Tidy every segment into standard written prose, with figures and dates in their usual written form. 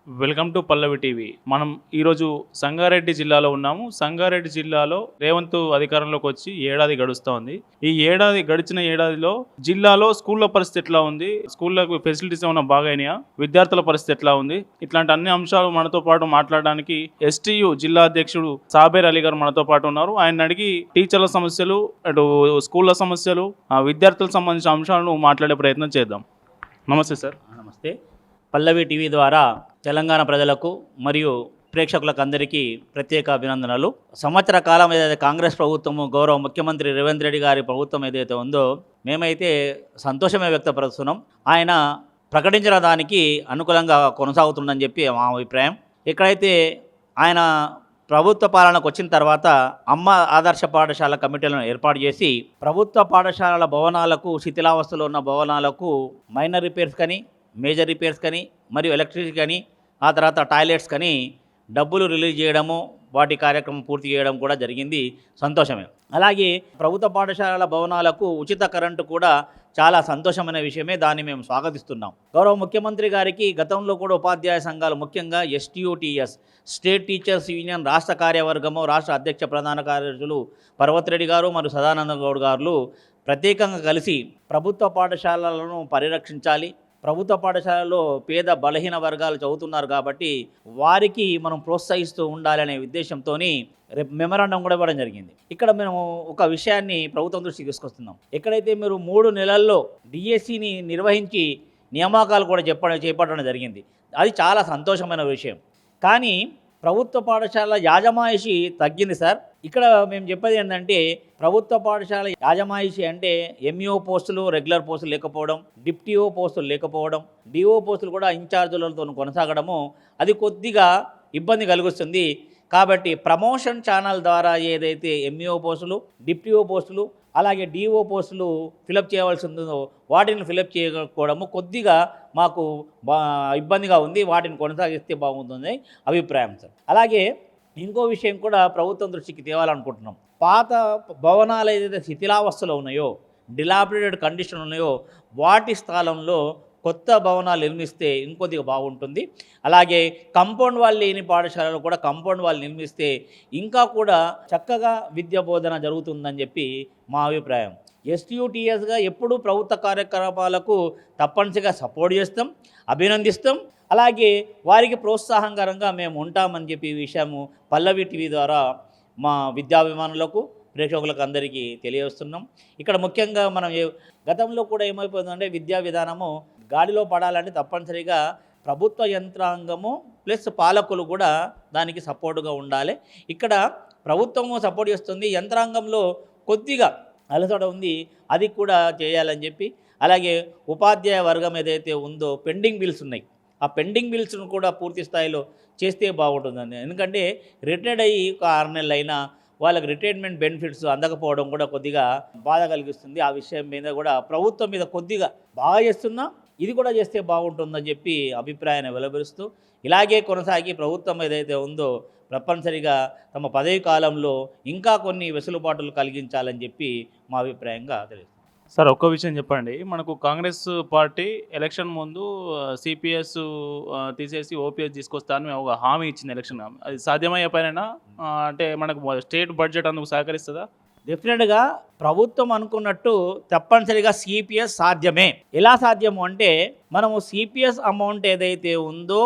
Welcome to Pallavi TV. మనం ఈరోజు సంగారెడ్డి జిల్లాలో ఉన్నాము. సంగారెడ్డి జిల్లాలో రేవంత్ అధికారంలోకి వచ్చి ఏడాది గడుస్తోంది. ఈ గడిచిన ఏడాదిలో జిల్లాలో స్కూళ్ళ పరిస్థితి ఎట్లా ఉంది, స్కూళ్ళకు ఫెసిలిటీస్ ఏమైనా బాగైనాయా, విద్యార్థుల పరిస్థితి ఎట్లా ఉంది, ఇట్లాంటి అన్ని అంశాలు మనతో పాటు మాట్లాడడానికి ఎస్టీయు జిల్లా అధ్యక్షుడు సాబేర్ అలీ గారు మనతో పాటు ఉన్నారు. ఆయన అడిగి టీచర్ల సమస్యలు, అటు స్కూళ్ళ సమస్యలు, విద్యార్థులకు సంబంధించిన అంశాలను మాట్లాడే ప్రయత్నం చేద్దాం. నమస్తే సార్. నమస్తే. పల్లవి టీవీ ద్వారా తెలంగాణ ప్రజలకు మరియు ప్రేక్షకులకు అందరికీ ప్రత్యేక అభినందనలు. సంవత్సర కాలం ఏదైతే కాంగ్రెస్ ప్రభుత్వము, గౌరవ ముఖ్యమంత్రి రేవంత్ రెడ్డి గారి ప్రభుత్వం ఏదైతే ఉందో, మేమైతే సంతోషమే వ్యక్తపరుస్తున్నాం. ఆయన ప్రకటించిన దానికి అనుకూలంగా కొనసాగుతుందని చెప్పి మా అభిప్రాయం. ఎక్కడైతే ఆయన ప్రభుత్వ పాలనకు వచ్చిన తర్వాత అమ్మ ఆదర్శ పాఠశాల కమిటీలను ఏర్పాటు చేసి ప్రభుత్వ పాఠశాలల భవనాలకు, శిథిలావస్థలో ఉన్న భవనాలకు మైనర్ రిపేర్స్ కానీ, మేజర్ రిపేర్స్ కానీ, మరియు ఎలక్ట్రిసిటీ కానీ, ఆ తర్వాత టాయిలెట్స్ కానీ డబ్బులు రిలీజ్ చేయడము, వాటి కార్యక్రమం పూర్తి చేయడం కూడా జరిగింది. సంతోషమే. అలాగే ప్రభుత్వ పాఠశాలల భవనాలకు ఉచిత కరెంటు కూడా చాలా సంతోషమైన విషయమే. దాన్ని మేము స్వాగతిస్తున్నాం. గౌరవ ముఖ్యమంత్రి గారికి గతంలో కూడా ఉపాధ్యాయ సంఘాలు, ముఖ్యంగా ఎస్టీయూటీఎస్ స్టేట్ టీచర్స్ యూనియన్ రాష్ట్ర కార్యవర్గము, రాష్ట్ర అధ్యక్ష ప్రధాన కార్యదర్శులు పర్వత్ రెడ్డి గారు మరియు సదానంద గౌడ్ గారు ప్రత్యేకంగా కలిసి ప్రభుత్వ పాఠశాలలను పరిరక్షించాలి, ప్రభుత్వ పాఠశాలలో పేద బలహీన వర్గాలు చదువుతున్నారు కాబట్టి వారికి మనం ప్రోత్సహిస్తూ ఉండాలనే ఉద్దేశంతో రేపు మెమరాండం కూడా ఇవ్వడం జరిగింది. ఇక్కడ మేము ఒక విషయాన్ని ప్రభుత్వం దృష్టికి తీసుకొస్తున్నాం. ఎక్కడైతే మీరు 3 నెలల్లో డిఎస్సిని నిర్వహించి నియామకాలు కూడా చేపట్టడం జరిగింది. అది చాలా సంతోషమైన విషయం. కానీ ప్రభుత్వ పాఠశాల యాజమాయిషి తగ్గింది సార్. ఇక్కడ మేము చెప్పేది ఏంటంటే, ప్రభుత్వ పాఠశాల యాజమాయిషి అంటే ఎంఈఓ పోస్టులు, రెగ్యులర్ పోస్టులు లేకపోవడం, డిప్టీఓ పోస్టులు లేకపోవడం, డిఓ పోస్టులు కూడా ఇన్ఛార్జీలతో కొనసాగడము, అది కొద్దిగా ఇబ్బంది కలిగిస్తుంది. కాబట్టి ప్రమోషన్ ఛానల్ ద్వారా ఏదైతే ఎంఈఓ పోస్టులు, డిప్టీఓ పోస్టులు, అలాగే డిఓ పోస్టులు ఫిలప్ చేయవలసి ఉందో వాటిని ఫిలప్ చేయకపోవడము కొద్దిగా మాకు ఇబ్బందిగా ఉంది. వాటిని కొనసాగిస్తే బాగుంటుంది అభిప్రాయం సార్. అలాగే ఇంకో విషయం కూడా ప్రభుత్వం దృష్టికి తేవాలనుకుంటున్నాం. పాత భవనాలు ఏదైతే శిథిలావస్థలో ఉన్నాయో, డిలాపిడేటెడ్ కండిషన్ ఉన్నాయో, వాటి స్థలంలో కొత్త భవనాలు నిర్మిస్తే ఇంకొద్దిగా బాగుంటుంది. అలాగే కాంపౌండ్ వాల్ లేని పాఠశాలలో కూడా కాంపౌండ్ వాల్ నిర్మిస్తే ఇంకా కూడా చక్కగా విద్యా బోధన జరుగుతుందని చెప్పి మా అభిప్రాయం. ఎస్టీయూటీఎస్గా ఎప్పుడూ ప్రభుత్వ కార్యకలాపాలకు తప్పనిసరిగా సపోర్ట్ చేస్తాం, అభినందిస్తాం. అలాగే వారికి ప్రోత్సాహకరంగా మేము ఉంటామని చెప్పి ఈ విషయము పల్లవి టీవీ ద్వారా మా విద్యాభిమానులకు, ప్రేక్షకులకు అందరికీ తెలియజేస్తున్నాం. ఇక్కడ ముఖ్యంగా మనం గతంలో కూడా ఏమైపోతుందంటే, విద్యా విధానము గాడిలో పడాలంటే తప్పనిసరిగా ప్రభుత్వ యంత్రాంగము ప్లస్ పాలకులు కూడా దానికి సపోర్టుగా ఉండాలి. ఇక్కడ ప్రభుత్వము సపోర్ట్ చేస్తుంది, యంత్రాంగంలో కొద్దిగా అలసట ఉంది, అది కూడా చేయాలని చెప్పి. అలాగే ఉపాధ్యాయ వర్గం ఏదైతే ఉందో పెండింగ్ బిల్స్ ఉన్నాయి, ఆ పెండింగ్ బిల్స్ను కూడా పూర్తి స్థాయిలో చేస్తే బాగుంటుందండి. ఎందుకంటే రిటైర్డ్ అయ్యి ఒక 6 నెలలు అయినా వాళ్ళకి రిటైర్మెంట్ బెనిఫిట్స్ అందకపోవడం కూడా కొద్దిగా బాధ కలిగిస్తుంది. ఆ విషయం మీద కూడా ప్రభుత్వం మీద కొద్దిగా బాగా చేస్తున్నా, ఇది కూడా చేస్తే బాగుంటుందని చెప్పి అభిప్రాయాన్ని వెలువరుస్తూ, ఇలాగే కొనసాగి ప్రభుత్వం ఏదైతే ఉందో తప్పనిసరిగా తమ పదవి కాలంలో ఇంకా కొన్ని వెసులుబాటులు కలిగించాలని చెప్పి మా అభిప్రాయంగా తెలుస్తుంది. సార్, ఒక్క విషయం చెప్పండి. మనకు కాంగ్రెస్ పార్టీ ఎలక్షన్ ముందు సిపిఎస్ తీసేసి ఓపీఎస్ తీసుకొస్తా అని ఒక హామీ ఇచ్చింది ఎలక్షన్. అది సాధ్యమయ్యే పైన అంటే మనకు స్టేట్ బడ్జెట్ అందుకు సహకరిస్తుందా? డెఫినెట్గా ప్రభుత్వం అనుకున్నట్టు తప్పనిసరిగా సిపిఎస్ సాధ్యమే. ఎలా సాధ్యము అంటే, మనము సిపిఎస్ అమౌంట్ ఏదైతే ఉందో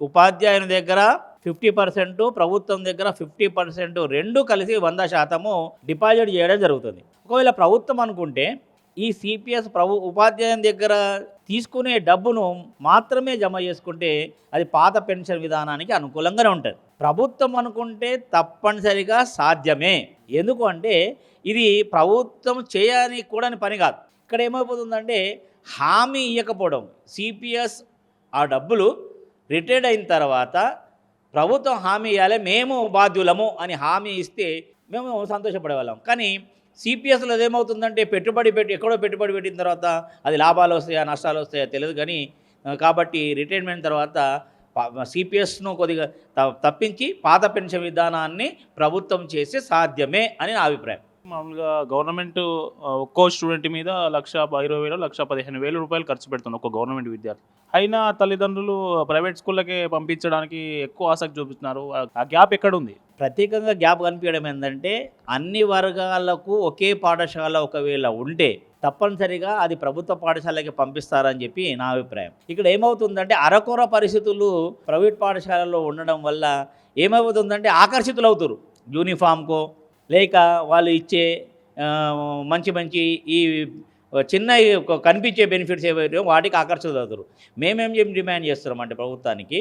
ఉపాధ్యాయుని దగ్గర 50%, ప్రభుత్వం దగ్గర 50%, రెండు కలిసి 100% డిపాజిట్ చేయడం జరుగుతుంది. ఒకవేళ ప్రభుత్వం అనుకుంటే ఈ సిపిఎస్ ఉపాధ్యాయుని దగ్గర తీసుకునే డబ్బును మాత్రమే జమ చేసుకుంటే అది పాత పెన్షన్ విధానానికి అనుకూలంగానే ఉంటుంది. ప్రభుత్వం అనుకుంటే తప్పనిసరిగా సాధ్యమే. ఎందుకు అంటే ఇది ప్రభుత్వం చేయని కూడని పని కాదు. ఇక్కడ ఏమైపోతుందంటే, హామీ ఇవ్వకపోవడం, సిపిఎస్ ఆ డబ్బులు రిటైర్డ్ అయిన తర్వాత ప్రభుత్వం హామీ ఇవ్వాలి, మేము బాధ్యులము అని హామీ ఇస్తే మేము సంతోషపడేవాళ్ళం. కానీ సిపిఎస్లో ఏమవుతుందంటే, ఎక్కడో పెట్టుబడి పెట్టిన తర్వాత అది లాభాలు వస్తాయా నష్టాలు వస్తాయా తెలియదు. కానీ కాబట్టి రిటైర్మెంట్ తర్వాత సిపిఎస్ను కొద్దిగా తప్పించి పాత పెన్షన్ విధానాన్ని ప్రభుత్వం చేస్తే సాధ్యమే అని నా అభిప్రాయం. మామూలుగా గవర్నమెంట్ ఒక్కో స్టూడెంట్ మీద 1,20,000 1,15,000 రూపాయలు ఖర్చు పెడుతుంది ఒక్క గవర్నమెంట్ విద్యార్థి. అయినా తల్లిదండ్రులు ప్రైవేట్ స్కూళ్ళకే పంపించడానికి ఎక్కువ ఆసక్తి చూపిస్తున్నారు. ఆ గ్యాప్ ఎక్కడుంది? ప్రత్యేకంగా గ్యాప్ కనిపించడం ఏంటంటే అన్ని వర్గాలకు ఒకే పాఠశాల ఒకవేళ ఉంటే తప్పనిసరిగా అది ప్రభుత్వ పాఠశాలకి పంపిస్తారని చెప్పి నా అభిప్రాయం. ఇక్కడ ఏమవుతుందంటే అరకొర పరిస్థితులు ప్రైవేట్ పాఠశాలలో ఉండడం వల్ల ఏమవుతుందంటే ఆకర్షితులు అవుతారు యూనిఫామ్కో లేక వాళ్ళు ఇచ్చే మంచి మంచి ఈ చిన్న కనిపించే బెనిఫిట్స్ ఏవైతే వాటికి ఆకర్షితులు అవుతారు. మేమేం డిమాండ్ చేస్తున్నామంటే ప్రభుత్వానికి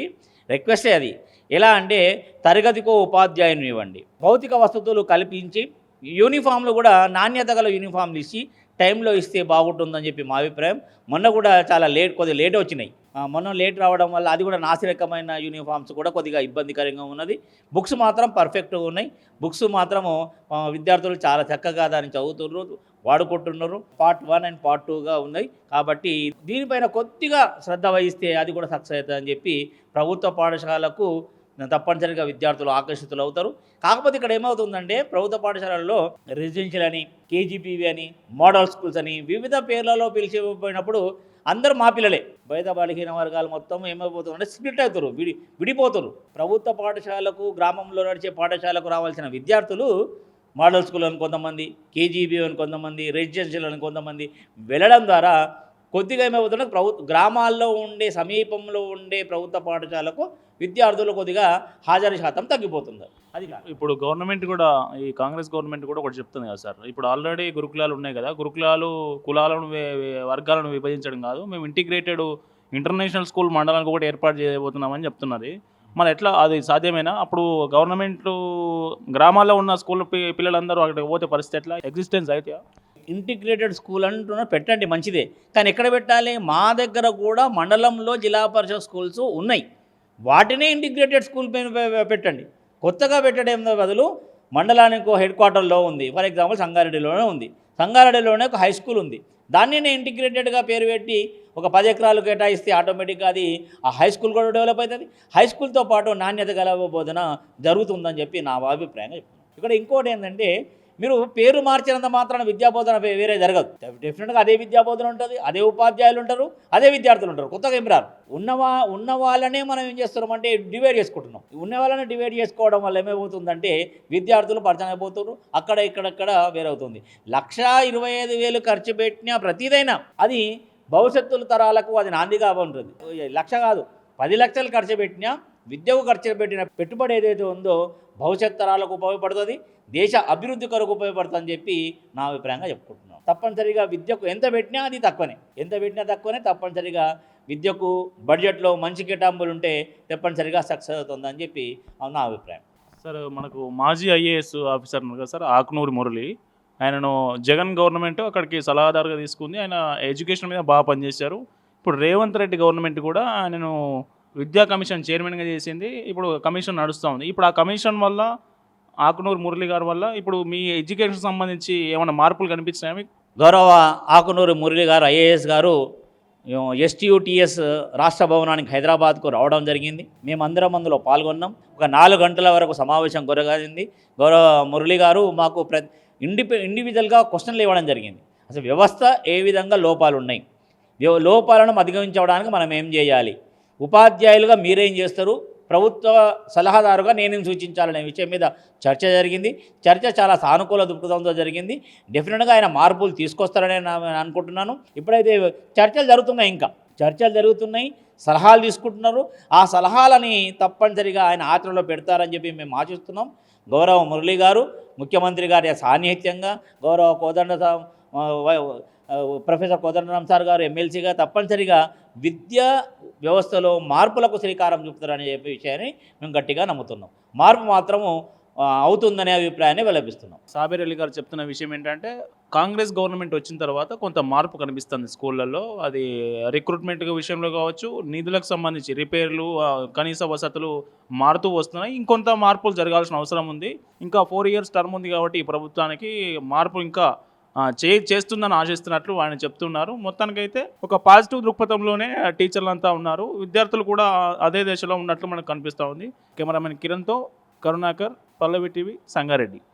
రిక్వెస్టే అది. ఎలా అంటే తరగతికో ఉపాధ్యాయుని ఇవ్వండి, భౌతిక వసతులు కల్పించి యూనిఫామ్లు కూడా నాణ్యత గల యూనిఫామ్లు ఇచ్చి టైంలో ఇస్తే బాగుంటుందని చెప్పి మా అభిప్రాయం. మొన్న కూడా చాలా కొద్దిగా లేట్ వచ్చినాయి. మొన్న లేట్ రావడం వల్ల అది కూడా నాసిరకమైన యూనిఫామ్స్ కూడా కొద్దిగా ఇబ్బందికరంగా ఉన్నది. బుక్స్ మాత్రం పర్ఫెక్ట్గా ఉన్నాయి. బుక్స్ మాత్రము విద్యార్థులు చాలా చక్కగా దాన్ని చదువుతున్నారు, వాడుకుంటున్నారు. పార్ట్ 1 అండ్ పార్ట్ 2గా ఉన్నాయి. కాబట్టి దీనిపైన కొద్దిగా శ్రద్ధ వహిస్తే అది కూడా సక్సెస్ అవుతుందని చెప్పి ప్రభుత్వ పాఠశాలకు తప్పనిసరిగా విద్యార్థులు ఆకర్షితులు అవుతారు. కాకపోతే ఇక్కడ ఏమవుతుందంటే ప్రభుత్వ పాఠశాలల్లో రెసిడెన్షియల్ అని, కేజీపీవి అని, మోడల్ స్కూల్స్ అని వివిధ పేర్లలో పిలిచిపోయినప్పుడు అందరూ మా పిల్లలే. బయట బలహీన వర్గాలు మొత్తం ఏమైపోతుందంటే స్ప్లిట్ అవుతారు, విడిపోతారు. ప్రభుత్వ పాఠశాలకు, గ్రామంలో నడిచే పాఠశాలకు రావాల్సిన విద్యార్థులు మోడల్ స్కూల్ అని కొంతమంది, కేజీబీ అని కొంతమంది, రెసిడెన్షియల్ అని కొంతమంది వెళ్ళడం ద్వారా కొద్దిగా ఏమవుతుందంటే గ్రామాల్లో ఉండే సమీపంలో ఉండే ప్రభుత్వ పాఠశాలకు విద్యార్థులు కొద్దిగా హాజరు శాతం తగ్గిపోతుంది. అది ఇప్పుడు గవర్నమెంట్ కూడా, ఈ కాంగ్రెస్ గవర్నమెంట్ కూడా ఒకటి చెప్తుంది కదా సార్, ఇప్పుడు ఆల్రెడీ గురుకులాలు ఉన్నాయి కదా, గురుకులాలు కులాలను వర్గాలను విభజించడం కాదు, మేము ఇంటిగ్రేటెడ్ ఇంటర్నేషనల్ స్కూల్ మండలానికి ఒకటి ఏర్పాటు చేయబోతున్నామని చెప్తున్నది. మరి ఎట్లా అది సాధ్యమేనా? అప్పుడు గవర్నమెంట్ గ్రామాల్లో ఉన్న స్కూల్ పిల్లలందరూ అక్కడికి పోతే పరిస్థితి ఎట్లా? ఎగ్జిస్టెన్స్ అయితే ఇంటిగ్రేటెడ్ స్కూల్ అంటున్నా పెట్టండి, మంచిదే. కానీ ఎక్కడ పెట్టాలి? మా దగ్గర కూడా మండలంలో జిల్లా పరిషత్ స్కూల్స్ ఉన్నాయి. వాటినే ఇంటిగ్రేటెడ్ స్కూల్ పెట్టండి. కొత్తగా పెట్టడం బదులు మండలానికి హెడ్ క్వార్టర్లో ఉంది, ఫర్ ఎగ్జాంపుల్ సంగారెడ్డిలోనే ఉంది, సంగారెడ్డిలోనే ఒక హై స్కూల్ ఉంది, దాన్ని ఇంటిగ్రేటెడ్గా పేరు పెట్టి ఒక 10 ఎకరాలు కేటాయిస్తే ఆటోమేటిక్గా అది ఆ హై స్కూల్ కూడా డెవలప్ అవుతుంది. హై స్కూల్తో పాటు నాణ్యత గల బోధన జరుగుతుందని చెప్పి నా అభిప్రాయంగా చెప్తున్నాను. ఇక్కడ ఇంకోటి ఏంటంటే, మీరు పేరు మార్చినంత మాత్రాన విద్యాబోధన వేరే జరగదు. డెఫినెట్గా అదే విద్యాబోధన ఉంటుంది, అదే ఉపాధ్యాయులు ఉంటారు, అదే విద్యార్థులు ఉంటారు. కొత్తగా ఏం రారు. ఉన్న వాళ్ళనే మనం ఏం చేస్తున్నామంటే డివైడ్ చేసుకుంటున్నాం. ఉన్న వాళ్ళని డివైడ్ చేసుకోవడం వల్ల ఏమైపోతుందంటే విద్యార్థులు పరిచయం అయిపోతున్నారు, అక్కడ ఇక్కడక్కడ వేరవుతుంది. 1,25,000 ఖర్చు పెట్టినా ప్రతిదైనా అది భవిష్యత్తు తరాలకు అది నాందిగా ఉంటుంది. 1,00,000 కాదు, 10 లక్షలు ఖర్చు పెట్టినా విద్యకు ఖర్చు పెట్టిన పెట్టుబడి ఏదైతే ఉందో భవిష్యత్ తరాలకు ఉపయోగపడుతుంది, దేశ అభివృద్ధి కొరకు ఉపయోగపడుతుందని చెప్పి నా అభిప్రాయంగా చెప్పుకుంటున్నాను. తప్పనిసరిగా విద్యకు ఎంత పెట్టినా అది తక్కువనే. తప్పనిసరిగా విద్యకు బడ్జెట్లో మంచి కేటాయింపులు ఉంటే తప్పనిసరిగా సక్సెస్ అవుతుందని చెప్పి నా అభిప్రాయం. సార్, మనకు మాజీ ఐఏఎస్ ఆఫీసర్ ఉన్నారు కదా సార్, ఆకునూరి మురళి, ఆయనను జగన్ గవర్నమెంట్ అక్కడికి సలహాదారుగా తీసుకుంది. ఆయన ఎడ్యుకేషన్ మీద బాగా పనిచేశారు. ఇప్పుడు రేవంత్ రెడ్డి గవర్నమెంట్ కూడా ఆయనను విద్యా కమిషన్ చైర్మన్గా చేసింది. ఇప్పుడు కమిషన్ నడుస్తూ ఉంది. ఇప్పుడు ఆ కమిషన్ వల్ల, ఆకునూరు మురళి గారి వల్ల ఇప్పుడు మీ ఎడ్యుకేషన్ సంబంధించి ఏమైనా మార్పులు కనిపించినాయా మీకు? గౌరవ ఆకునూరు మురళి గారు ఐఏఎస్ గారు STUTS రాష్ట్ర భవనానికి హైదరాబాద్కు రావడం జరిగింది. మేమందరం అందులో పాల్గొన్నాం. ఒక 4 గంటల వరకు సమావేశం కొనసాగింది. గౌరవ మురళి గారు మాకు ఇండివిజువల్గా క్వశ్చన్లు ఇవ్వడం జరిగింది. అసలు వ్యవస్థ ఏ విధంగా లోపాలు ఉన్నాయి, లోపాలను అధిగమించడానికి మనం ఏం చేయాలి, ఉపాధ్యాయులుగా మీరేం చేస్తారు, ప్రభుత్వ సలహాదారుగా నేనేం సూచించాలనే విషయం మీద చర్చ జరిగింది. చర్చ చాలా సానుకూల దృక్పథంతో జరిగింది. డెఫినెట్గా ఆయన మార్పులు తీసుకొస్తారని నేను అనుకుంటున్నాను. ఇప్పుడైతే చర్చలు జరుగుతున్నాయి, సలహాలు తీసుకుంటున్నారు. ఆ సలహాలని తప్పనిసరిగా ఆయన ఆచరణలో పెడతారని చెప్పి మేము ఆశిస్తున్నాం. గౌరవ మురళి గారు ముఖ్యమంత్రి గారి సాన్నిహిత్యంగా, గౌరవ ప్రొఫెసర్ కోదండరామ్ సార్ గారు ఎమ్మెల్సీగా తప్పనిసరిగా విద్యా వ్యవస్థలో మార్పులకు శ్రీకారం చుపుతారనే చెప్పే విషయాన్ని మేము గట్టిగా నమ్ముతున్నాం. మార్పు మాత్రము అవుతుందనే అభిప్రాయాన్ని వెల్లపిస్తున్నాం. సాబిర్ అలీ గారు చెప్తున్న విషయం ఏంటంటే, కాంగ్రెస్ గవర్నమెంట్ వచ్చిన తర్వాత కొంత మార్పు కనిపిస్తుంది స్కూళ్ళల్లో. అది రిక్రూట్మెంట్ విషయంలో కావచ్చు, నిధులకు సంబంధించి రిపేర్లు, కనీస వసతులు మారుతూ వస్తున్నాయి. ఇంకొంత మార్పులు జరగాల్సిన అవసరం ఉంది. ఇంకా 4 ఇయర్స్ టర్మ్ ఉంది కాబట్టి ఈ ప్రభుత్వానికి మార్పు ఇంకా చేస్తుందని ఆశిస్తున్నట్లు ఆయన చెప్తున్నారు. మొత్తానికైతే ఒక పాజిటివ్ దృక్పథంలోనే టీచర్లు అంతా ఉన్నారు. విద్యార్థులు కూడా అదే దశలో ఉన్నట్లు మనకు కనిపిస్తూ ఉంది. కెమెరామెన్ కిరణ్తో కరుణాకర్, పల్లవి టీవీ, సంగారెడ్డి.